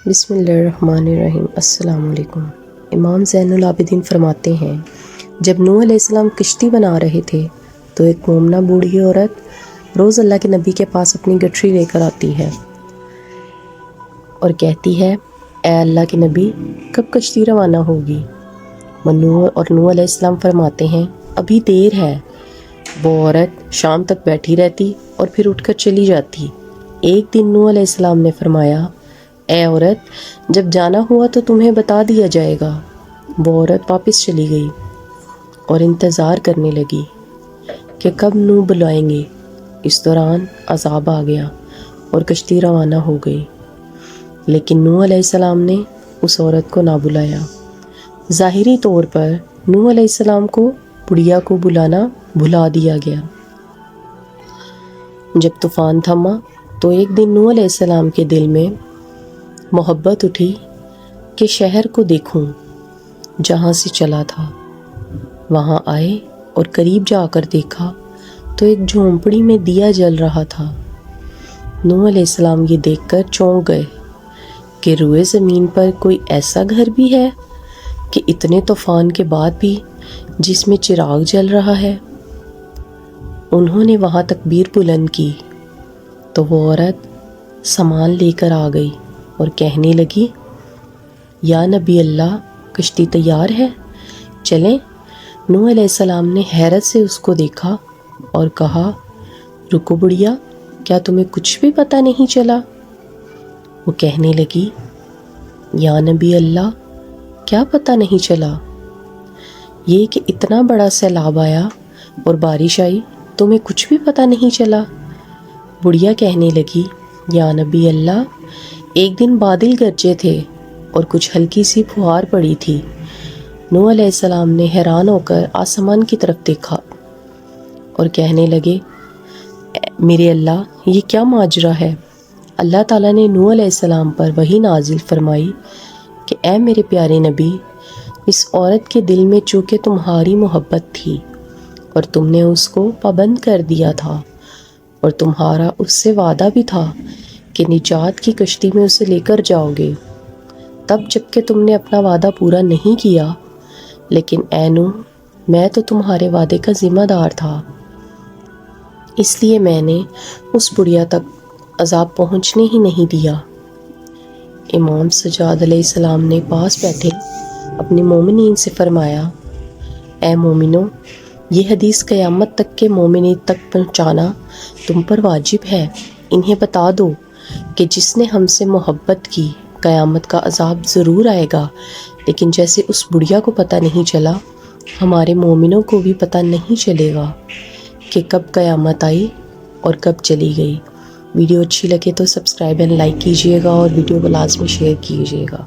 بسم اللہ الرحمن الرحیم۔ السلام علیکم۔ امام زین العابدین فرماتے ہیں، جب نوح علیہ السلام کشتی بنا رہے تھے تو ایک مومنہ بوڑھی عورت روز اللہ کے نبی کے پاس اپنی گٹھری لے کر آتی ہے اور کہتی ہے، اے اللہ کے نبی، کب کشتی روانہ ہوگی؟ نوح علیہ السلام فرماتے ہیں، ابھی دیر ہے۔ وہ عورت شام تک بیٹھی رہتی اور پھر اٹھ کر چلی جاتی۔ ایک دن نوح علیہ السلام نے فرمایا، اے عورت، جب جانا ہوا تو تمہیں بتا دیا جائے گا۔ وہ عورت واپس چلی گئی اور انتظار کرنے لگی کہ کب نوح بلائیں گے۔ اس دوران عذاب آ گیا اور کشتی روانہ ہو گئی، لیکن نوح علیہ السلام نے اس عورت کو نہ بلایا۔ ظاہری طور پر نوح علیہ السلام کو بڑھیا کو بلانا بھلا دیا گیا۔ جب طوفان تھما تو ایک دن نوح علیہ السلام کے دل میں محبت اٹھی کہ شہر کو دیکھوں جہاں سے چلا تھا۔ وہاں آئے اور قریب جا کر دیکھا تو ایک جھونپڑی میں دیا جل رہا تھا۔ نوح علیہ السلام یہ دیکھ کر چونک گئے کہ روئے زمین پر کوئی ایسا گھر بھی ہے کہ اتنے طوفان کے بعد بھی جس میں چراغ جل رہا ہے۔ انہوں نے وہاں تکبیر بلند کی تو وہ عورت سامان لے کر آ گئی اور کہنے لگی، یا نبی اللہ، کشتی تیار ہے، چلیں۔ نوح علیہ السلام نے حیرت سے اس کو دیکھا اور کہا، رکو بڑھیا، کیا تمہیں کچھ بھی پتہ نہیں چلا؟ وہ کہنے لگی، یا نبی اللہ، کیا پتہ نہیں چلا؟ یہ کہ اتنا بڑا سیلاب آیا اور بارش آئی، تمہیں کچھ بھی پتہ نہیں چلا؟ بڑھیا کہنے لگی، یا نبی اللہ، ایک دن بادل گرجے تھے اور کچھ ہلکی سی پھوار پڑی تھی۔ نوح علیہ السلام نے حیران ہو کر آسمان کی طرف دیکھا اور کہنے لگے، میرے اللہ، یہ کیا ماجرا ہے؟ اللہ تعالیٰ نے نوح علیہ السلام پر وحی نازل فرمائی کہ اے میرے پیارے نبی، اس عورت کے دل میں چونکہ تمہاری محبت تھی اور تم نے اس کو پابند کر دیا تھا اور تمہارا اس سے وعدہ بھی تھا کہ نجات کی کشتی میں اسے لے کر جاؤ گے، تب جب کہ تم نے اپنا وعدہ پورا نہیں کیا، لیکن اے نوح، میں تو تمہارے وعدے کا ذمہ دار تھا، اس لیے میں نے اس بڑھیا تک عذاب پہنچنے ہی نہیں دیا۔ امام سجاد علیہ السلام نے پاس بیٹھے اپنے مومنین سے فرمایا، اے مومنوں، یہ حدیث قیامت تک کے مومنین تک پہنچانا تم پر واجب ہے۔ انہیں بتا دو کہ جس نے ہم سے محبت کی، قیامت کا عذاب ضرور آئے گا، لیکن جیسے اس بڑھیا کو پتہ نہیں چلا، ہمارے مومنوں کو بھی پتہ نہیں چلے گا کہ کب قیامت آئی اور کب چلی گئی۔ ویڈیو اچھی لگے تو سبسکرائب اینڈ لائک کیجیے گا اور ویڈیو کو لازمی شیئر کیجیے گا۔